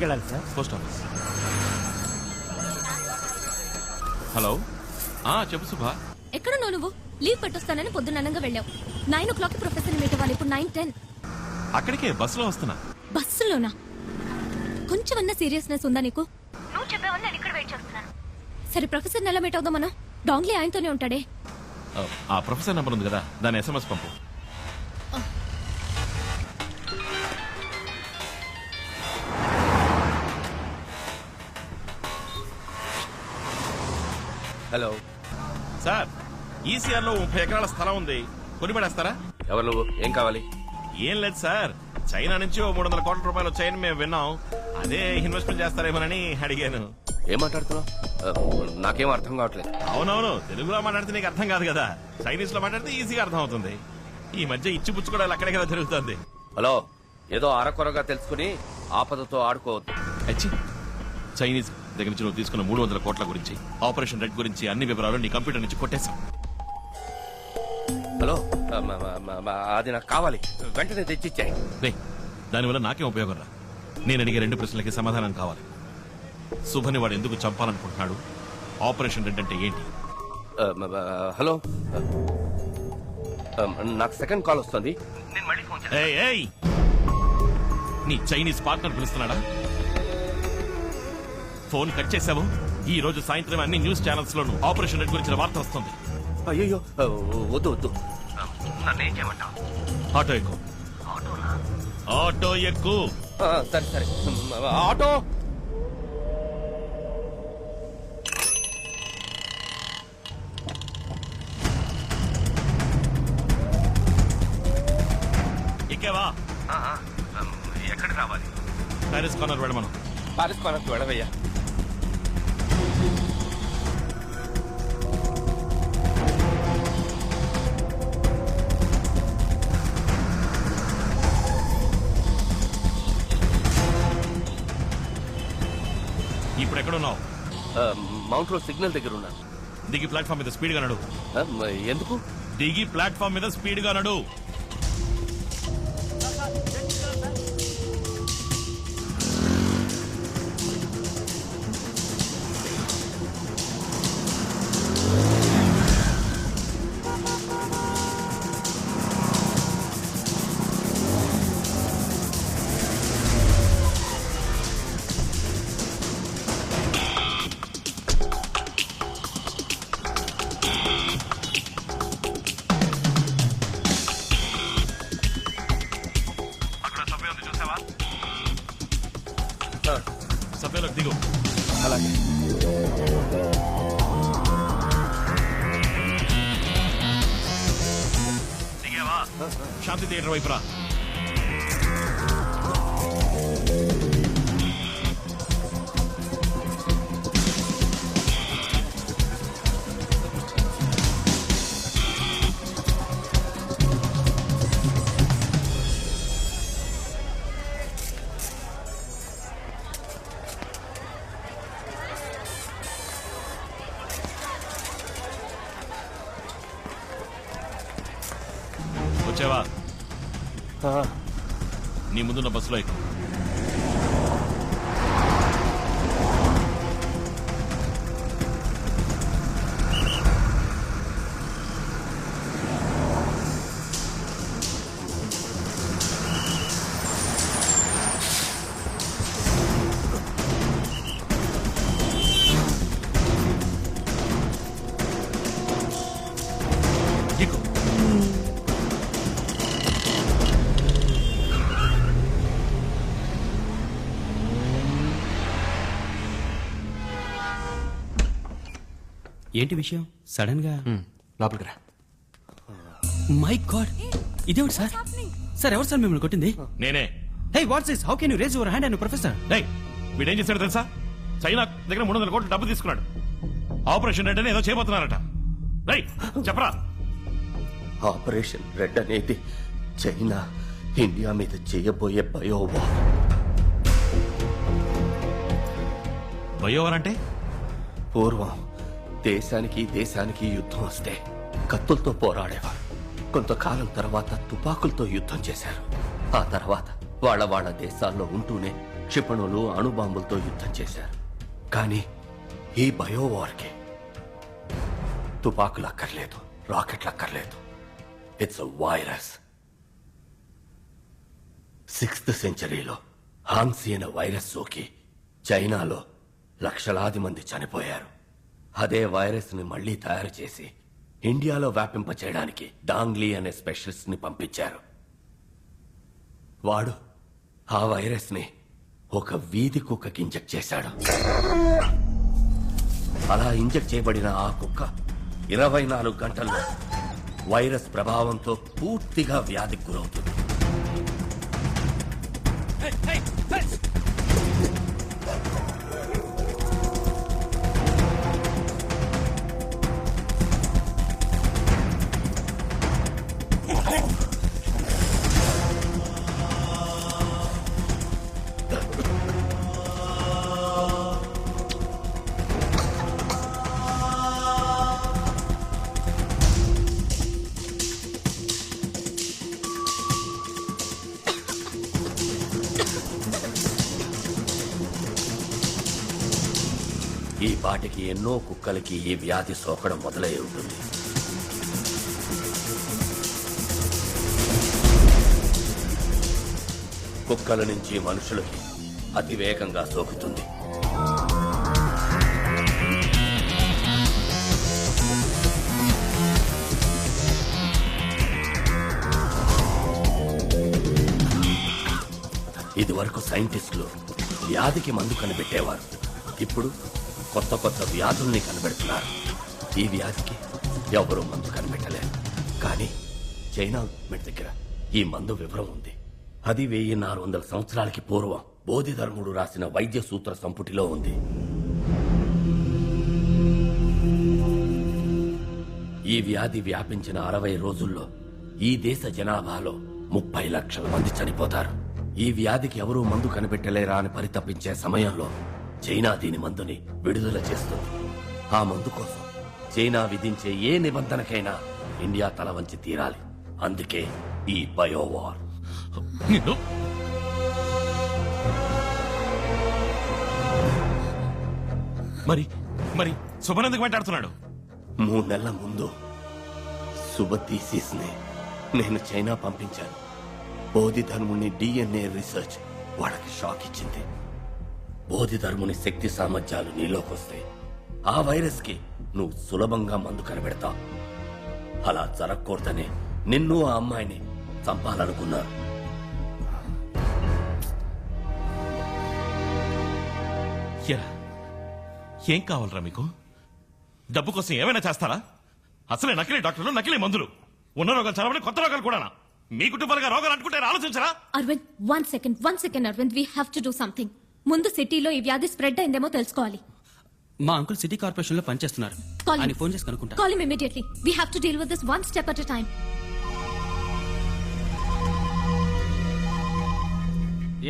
వెళ్ళాలి sir? Post office. Hello, చెప్పు సుభా. ఎక్కడున్నావు నువ్వు? లీవ్ పెట్టొస్తానని పొద్దున్నంగా వెళ్ళావు. 9 ప్రొఫెసర్ మీట్ అవ్వాలి. ఇప్పుడు 9:10. అక్కడికే బస్సులో వస్తున్నా. బస్సులోనా? కొంచెమన్నా సీరియస్నెస్ ఉందా నీకు? నువ్వు చెప్పావని నేను ఇక్కడ వెయిట్ చేస్తున్నాను. సరే, ప్రొఫెసర్ ఎలా మీట్ అవుదాం మనం? డాంగ్లీ ఆయనతోనే ఉంటాడే. ఆ ప్రొఫెసర్ నెంబర్ ఉంది కదా, దాని SMS పంపు. హలో సార్, ECR లో 30 ఎకరాల స్థలం ఉంది, కొనిపడేస్తారా? ఎవరు నువ్వు? ఏం కావాలి? ఏం లేదు సార్, చైనా నుంచి 300 కోట్ల రూపాయలు వచ్చాయని మేము విన్నాం. అదే ఇన్వెస్ట్మెంట్ చేస్తారేమోనని అడిగాను. ఏం మాట్లాడుతున్నావు? నాకేం అర్థం కావట్లేదు. అవునవును, తెలుగులో మాట్లాడితే నీకు అర్థం కాదు కదా, చైనీస్ లో మాట్లాడితే ఈజీగా అర్థం అవుతుంది. ఈ మధ్య ఇచ్చిపుచ్చుకోవడాలు అక్కడే కదా జరుగుతుంది. హలో, ఏదో అరకొరగా తెలుసుకుని ఆపదతో ఆడుకోవద్దు. అచ్చి, చైనీస్ దగ్గర నుంచి నువ్వు తీసుకున్న 300 కోట్ల గురించి, ఆపరేషన్ రెడ్ గురించి అన్ని వివరాలు నీ కంప్యూటర్ నుంచి కొట్టేశాం. హలో, అది నాకు కావాలి, వెంటనే తెచ్చిచ్చాయి. దానివల్ల నాకేం ఉపయోగం రా? నేను అడిగే 2 ప్రశ్నలకి సమాధానం కావాలి. శుభని వాడు ఎందుకు చంపాలనుకుంటున్నాడు? ఆపరేషన్ రెడ్ అంటే ఏంటి? హలో, నాకు సెకండ్ కాల్ వస్తుంది. నేను మళ్ళీ ఫోన్ చేస్తాను. ఏయ్, నీ చైనీస్ పార్ట్నర్ పిలుస్తున్నాడా? ఫోన్ కట్ చేశావు. ఈ రోజు సాయంత్రం అన్ని న్యూస్ ఛానల్స్ లోను ఆపరేషన్ రెడ్ గురించిన వార్త వస్తుంది. అయ్యో, వద్దు వద్దు. నన్నేం చేయమంటావు? ఆటో ఎక్కు. ఆటో ఎక్కు. సరే సరే, ఆటో. ఎక్కేవా? ఎక్కడికి రావాలి? ప్యారిస్ కార్నర్ వెళ్ళమను. పారిస్ కార్నర్కి వెళ్ళవయ్యా. ఇప్పుడు ఎక్కడున్నావు? మౌంట్ రోడ్ సిగ్నల్ దగ్గర ఉన్నాను. దిగి ప్లాట్ఫామ్ మీద స్పీడ్ గా నడు. ఎందుకు? దిగి ప్లాట్ఫామ్ మీద స్పీడ్ గా నడు. సభ్యులకు దిగు. అలాగే. దిగావా? శాంతి థియేటర్ వైపు రా. వచ్చావా? నీ ముందున్న బస్సులో ఎక్కు. ఎక్కు. ఏంటి విషయం? సడన్ గా లోపలికి రా. మై గాడ్, ఇదేమిటి సార్? సార్, ఎవరు సార్ మిమ్మల్ని కొట్టింది? నేనే. Hey, what's this? How can you raise your hand and professor? వీడేం చేశాడు తెలుసా? చైనా దగ్గర 300 కోట్లు డబ్బు తీసుకున్నాడు. ఆపరేషన్ రెడ్ అని ఏదో చేయబోతున్నారట. చెప్పరా? ఆపరేషన్ రెడ్ అనేది చైనా ఇండియా మీద చేయబోయే బయోవార్. బయోవార్ అంటే? పూర్వం దేశానికి యుద్ధం వస్తే కత్తులతో పోరాడేవారు. కొంతకాలం తర్వాత తుపాకులతో యుద్ధం చేశారు. ఆ తర్వాత వాళ్ళ దేశాల్లో ఉంటూనే క్షిపణులు అణుబాంబులతో యుద్ధం చేశారు. కానీ ఈ బయోవార్కి తుపాకులు అక్కర్లేదు, రాకెట్లు అక్కర్లేదు. It's a virus. 6th సెంచరీలో హాన్సీ అనే వైరస్ సోకి చైనాలో లక్షలాది మంది చనిపోయారు. అదే వైరస్ ని మళ్లీ తయారు చేసి ఇండియాలో వ్యాపింపచేయడానికి డాంగ్లీ అనే స్పెషలిస్ట్ ని పంపించారు. వాడు ఆ వైరస్ ని ఒక వీధి కుక్కకి ఇంజెక్ట్ చేశాడు. అలా ఇంజెక్ట్ చేయబడిన ఆ కుక్క 24 గంటల్లో వైరస్ ప్రభావంతో పూర్తిగా వ్యాధికి గురవుతుంది. ఈ పాటికి ఎన్నో కుక్కలకి ఈ వ్యాధి సోకడం మొదలై ఉంటుంది. కుక్కల నుంచి మనుషులకి అతివేగంగా సోకుతుంది. ఇదివరకు సైంటిస్టులు వ్యాధికి మందు కనిపెట్టేవారు. ఇప్పుడు కొత్త కొత్త వ్యాధుల్ని కనిపెడుతున్నారు. ఈ వ్యాధికి ఎవరూ మందు కనిపెట్టలేరు. కానీ చైనా గవర్నమెంట్ దగ్గర ఈ మందు వివరం ఉంది. అది 1400 సంవత్సరాలకి పూర్వం బోధిధర్ముడు రాసిన వైద్య సూత్ర సంపుటిలో ఉంది. ఈ వ్యాధి వ్యాపించిన 60 రోజుల్లో ఈ దేశ జనాభాలో 30 లక్షల మంది చనిపోతారు. ఈ వ్యాధికి ఎవరూ మందు కనిపెట్టలేరా అని పరితపించే సమయంలో చైనా దీని మందుని విడుదల చేస్తుంది. ఆ మందు కోసం చైనా విధించే ఏ నిబంధనకైనా ఇండియా తల వంచి తీరాలి. అందుకే ఈ బయోవార్. నిన్ను మరి మరి శుభన్ ఎందుకు మాట్లాడుతున్నాడు? 3 నెలల ముందు సుబతీసిస్ ని నేను చైనా పంపించాను. బోధిధర్ముని DNA రీసెర్చ్ వాళ్ళకి షాక్ ఇచ్చింది. బోధిధర్ముని శక్తి సామర్థ్యాలు నీలోకొస్తే ఆ వైరస్ కి నువ్వు సులభంగా మందు కనిపెడతావు. అలా జరగకూడదని నిన్ను ఆ అమ్మాయిని చంపాలనుకున్నారు. ఎరా, ఏం కావాలరా మీకు? డబ్బు కోసం ఏమైనా చేస్తారా? అసలే నకిలీ డాక్టర్లు, నకిలీ మందులు. ఉన్న రోగాలు చదవని కొత్త రోగాలు కూడా. మీ కుటుంబాలుగా రోగాలు అంటుకుంటే ఆలోచించరా? Arvind, one second Arvind, we have to do something. ముందు సిటీలో ఈ వ్యాధి స్ప్రెడ్ అయిందేమో తెలుసుకోవాలి. మా అంకుల్ సిటీ కార్పొరేషన్ లో పనిచేస్తున్నారు. Call him. ఆయన ఫోన్ చేసి కనుక్కుంటా. Call him immediately. We have to deal with this one step at a time.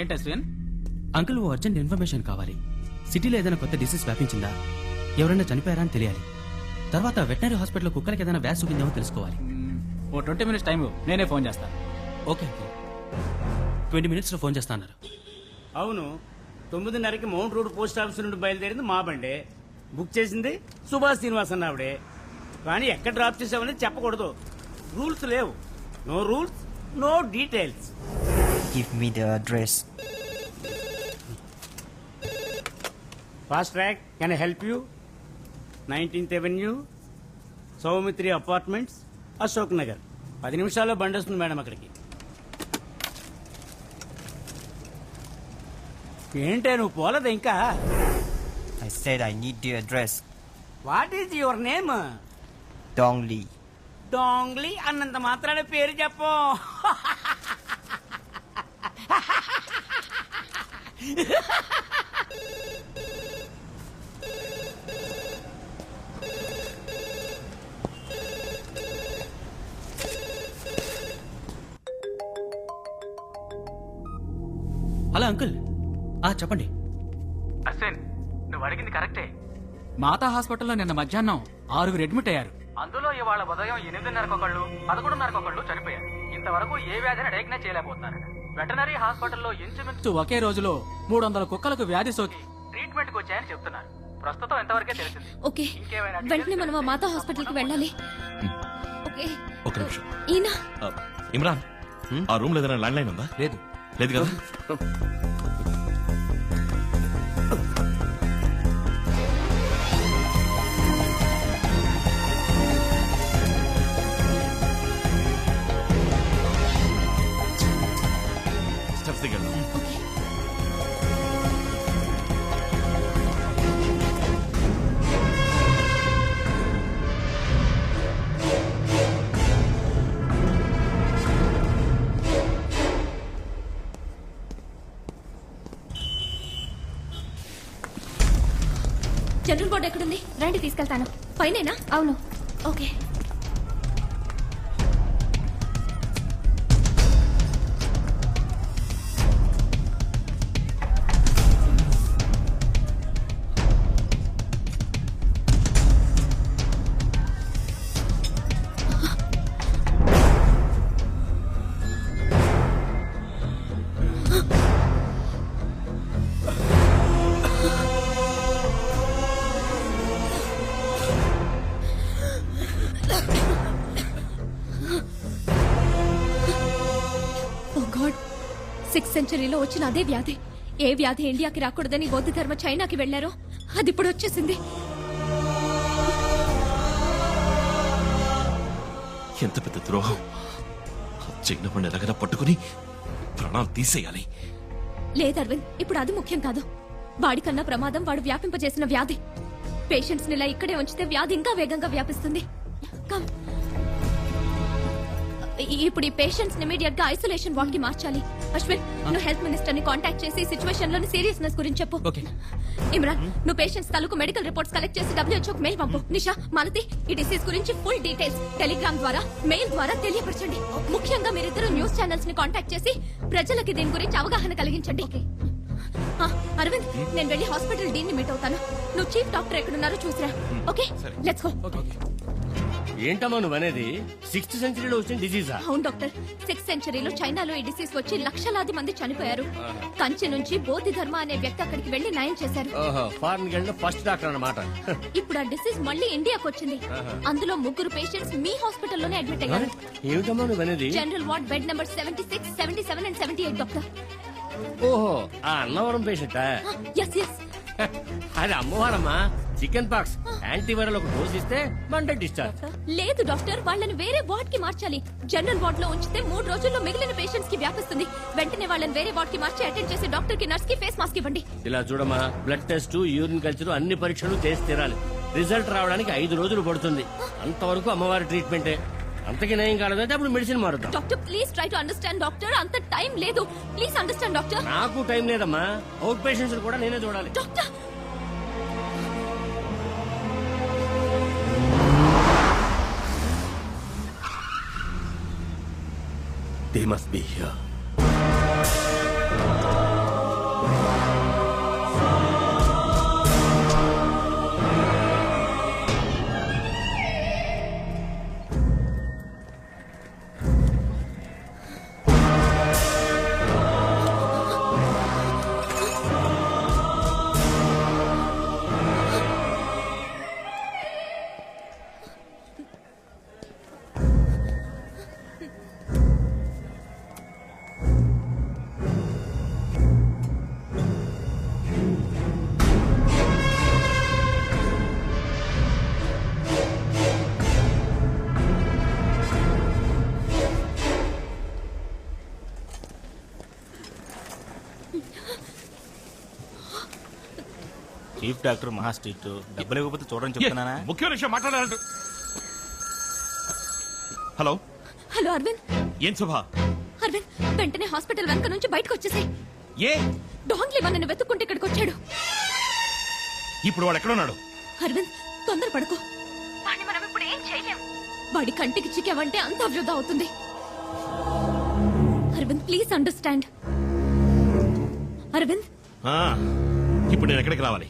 ఏంటి అశ్విన్? అంకుల్ ఓ అర్జెంట్ ఇన్ఫర్మేషన్ కావాలి. సిటీలో ఏదైనా కొత్త డిసీజ్ వ్యాపించిందా, ఎవరైనా చనిపోయారా అని తెలియాలి. తర్వాత వెటనరీ హాస్పిటల్లో కుక్కలకి ఏదైనా వ్యాధి సోకిందేమో తెలుసుకోవాలి. ఓ 20 minutes టైం నేనే ఫోన్ చేస్తాను. ఓకే అంకుల్, 20 minutes లో ఫోన్ చేస్తా అన్నారు. అవును, 9:30కి మౌంట్ రోడ్ పోస్ట్ ఆఫీస్ నుండి బయలుదేరింది మా బండే. బుక్ చేసింది సుభాష్ శ్రీనివాస్ అన్న ఆవిడే. కానీ ఎక్కడ డ్రాప్ చేసామని చెప్పకూడదు. రూల్స్ లేవు. No rules, no details. Give me the address. Fast track, can I help you? 19th Avenue, Soumitri apartments, Ashok Nagar. 10 నిమిషాల్లో బండి వస్తుంది మేడం అక్కడికి. ఏంటే నువ్వు పోలేదు ఇంకా? I said I need the address. What is your name? Dong Li. Dongli అన్నంత మాత్రాన పేరు చెప్పు. హలో అంకుల్, చెప్పండి. అశ్విన్, నువ్వు అడిగింది కరెక్టే. మాతా హాస్పిటల్లో నిన్న మధ్యాహ్నం 6 అడ్మిట్ అయ్యారు. అందులో ఇవాళ ఉదయం 8:30 ఒకళ్ళు, 11:30 ఒకళ్ళు చనిపోయారు. ఇంతవరకు ఏ వ్యాధిని డయాగ్నైజ్ చేయలేకపోతున్నారు. వెటనరీ హాస్పిటల్లో ఇంచుమించు ఒకే రోజులో 300 కుక్కలకు వ్యాధి సోకి ట్రీట్మెంట్ కి వచ్చాయని చెప్తున్నారు. ప్రస్తుతం ఎంతవరకే తెలిసింది. ఓకే, వెంటనే మనం ఆ మాతా హాస్పిటల్ కి వెళ్ళాలి. ఓకే, ఒక నిమిషం. ఈయన ఇమ్రాన్, ఆ రూమ్ లో ఏదైనా ల్యాండ్ లైన్ ఉందా? లేదు. లేదు కదా? స్టెప్స్ దిగండి. జనరల్ వార్డ్ ఎక్కడుంది? రండి తీసుకెళ్తాను. పైనేనా? అవును. ఓకే. సెంచరీలో వచ్చిన అదే వ్యాధి. ఏ వ్యాధి ఇండియాకి రాకూడదని బౌద్ధ ధర్మ చైనాకి వెళ్లారో అది ఇప్పుడు వచ్చేసింది. ఎంత పెద్ద ద్రోహం! చైనా పండు ఎలాగైనా పట్టుకుని ప్రాణాలు తీసేయాలి. లేదు అరవింద్, ఇప్పుడు అది ముఖ్యం కాదు. వాడికన్నా ప్రమాదం వాడు వ్యాపింపజేసిన వ్యాధి. పేషెంట్స్ ని ఇలా ఇక్కడే ఉంచితే వ్యాధి ఇంకా వేగంగా వ్యాపిస్తుంది. కమ్. ఇప్పుడు ఈ పేషెంట్స్ ఇమీడియట్ గా ఐసోలేషన్ వార్డ్ కి మార్చాలి. అశ్విన్, నువ్వు హెల్త్ మినిస్టర్ ని కాంటాక్ట్ చేసి సిచువేషన్ లోని సీరియస్నెస్ గురించి చెప్పు. ఇమ్రాన్, నువ్వు పేషెంట్స్ తాలూకు మెడికల్ రిపోర్ట్స్ కలెక్ట్ చేసి WHO కు మెయిల్ పంపు. నిషా, మాలతి, ఈ డిసీజ్ గురించి ఫుల్ డీటెయిల్స్ టెలిగ్రామ్ ద్వారా, మెయిల్ ద్వారా తెలియపరచండి. ముఖ్యంగా మీరిద్దరు న్యూస్ ఛానల్స్ ని కాంటాక్ట్ చేసి ప్రజలకి దీని గురించి అవగాహన కలిగించండి. అరవింద్, నేను వెళ్లి హాస్పిటల్ డీన్ ని మీట్ అవుతాను. నువ్వు చీఫ్ డాక్టర్ ఎక్కడున్నారో చూసిరా. Okay, let's go. ఏంటమ్మా నువ్వు అనేది? 6th సెంచరీలో వచ్చిన డిసీజా? అవును డాక్టర్, 6th సెంచరీలో చైనాలో ఈ డిసీజ్ వచ్చి లక్షలాది మంది చనిపోయారు. కంచి నుంచి బోధి ధర్మ అనే వ్యక్తి అక్కడికి వెళ్లి నయం చేశారు. ఫారెన్ గెళ్ళిన ఫస్ట్ డాక్టర్ అన్నమాట. ఇప్పుడు ఆ డిసీజ్ మళ్ళీ ఇండియాకి వచ్చింది. అందులో 3 పేషెంట్స్ మీ హాస్పిటల్లోనే అడ్మిట్ అయ్యారు. ఏమిటమ్మా నువ్వు అనేది? General ward bed number 76, 77 and 78 doctor. ఓహో, ఆ అన్నవరం పేషెంటా? Yes yes. అది అమ్మవారమ్మా. చికెన్ పాక్స్ యాంటీవైరల్ ఒక డోస్ ఇస్తే మండే డిశ్చార్జ్. లేదు డాక్టర్, వాళ్ళని వేరే వార్డ్ కి మార్చాలి. జనరల్ వార్డ్ లో ఉంచితే 3 రోజుల్లో మిగిలిన పేషెంట్స్ కి వ్యాపిస్తుంది. వెంటనే వాళ్ళని వేరే వార్డ్ కి మార్చి అటెండ్ చేసి డాక్టర్ కి, నర్స్ కి ఫేస్ మాస్క్ ఇవ్వండి. ఇలా చూడమ్మా, బ్లడ్ టెస్ట్, యూరిన్ కల్చర్ అన్ని పరీక్షలు చేసి తీరాలి. రిజల్ట్ రావడానికి 5 రోజులు పడుతుంది. అంతవరకు అమ్మవారి ట్రీట్మెంటే. అంతకి నయం కాలేదంటే అప్పుడు మెడిసిన్ మారుతాం. Doctor please try to understand doctor. అంత టైం లేదు. Please understand doctor. నాకు టైం లేదమ్మా. అవుట్ పేషెంట్స్ కూడా నేనే చూడాలి. Doctor, They must be here. Chief doctor మహా స్ట్రిక్ట్. డబ్బులు ఇవ్వకపోతే చూడని చెప్తున్నానా? ముఖ్య విషయం మాట్లాడాలంటూ. Hello hello Arvind. ఏం శుభ? అరవింద్, వెంటనే హాస్పిటల్ వెనక నుంచి బయటకు వచ్చేసాయి. ఏ డాంగ్లీ మనని వెతుక్కుంటే ఇక్కడికి వచ్చాడు. ఇప్పుడు వాడు ఎక్కడున్నాడు? అరవింద్, తొందరపడకు. వాడిని మనం ఇప్పుడు ఏం చేయలేం. వాడి కంటికి చిక్కావంటే అంత వృధా అవుతుంది. Arvind, please understand. అరవింద్, ఇప్పుడు నేను ఎక్కడికి రావాలి?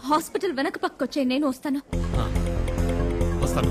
హాస్పిటల్ వెనక పక్కొచ్చే, నేను వస్తాను. వస్తాను.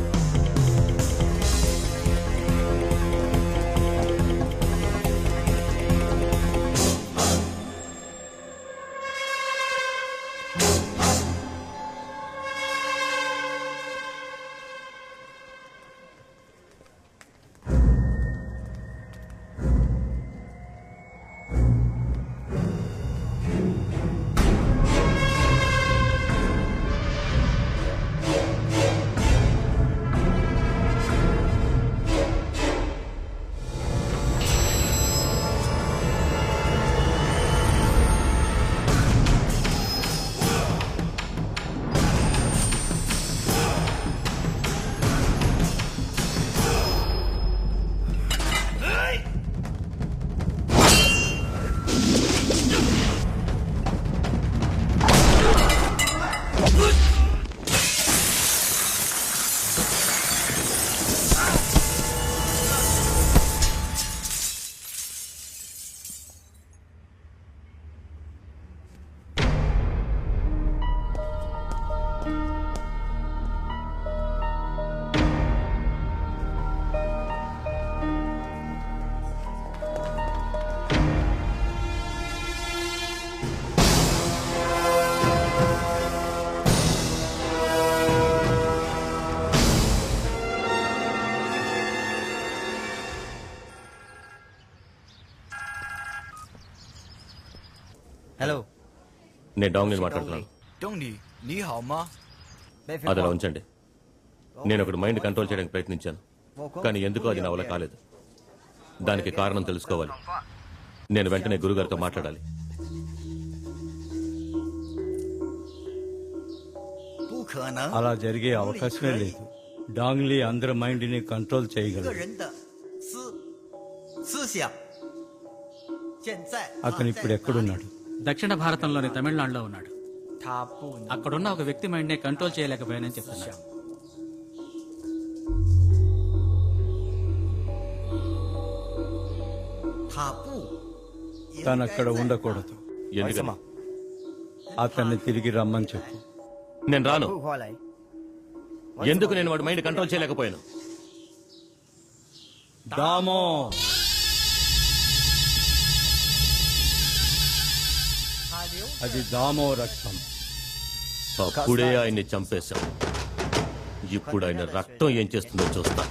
Hello. నేను డాంగ్ని మాట్లాడుతున్నాను. 东尼，你好吗？ అది అలా ఉంచండి. నేను ఒకటి మైండ్ కంట్రోల్ చేయడానికి ప్రయత్నించాను, కానీ ఎందుకో అది నా వల్ల కాలేదు. దానికి కారణం తెలుసుకోవాలి. నేను వెంటనే గురుగారితో మాట్లాడాలి. 不可能， అలా జరిగే అవకాశమే లేదు. డాంగ్లీ అందరి మైండ్ ని కంట్రోల్ 个 చేయగలరు. 人的思想，现在 అతను ఇప్పుడు ఎక్కడున్నాడు? దక్షిణ భారతంలోని తమిళనాడులో ఉన్నాడు. 他不能 అక్కడున్న ఒక వ్యక్తి మైండ్ నే కంట్రోల్ చేయలేకపోయానని చెప్తున్నాడు. 他不 తను అక్కడ ఉండకూడదు. ఎందుకని? అతన్ని తిరిగి రమ్మని చెప్పు. నేను రాను. 不回来。 ఎందుకు నేను వాడి మైండ్ కంట్రోల్ చేయలేకపోయాను? దామో అది దామో రక్తం. అప్పుడే ఆయన్ని చంపేశాం. ఇప్పుడు ఆయన రక్తం ఏం చేస్తుందో చూస్తా.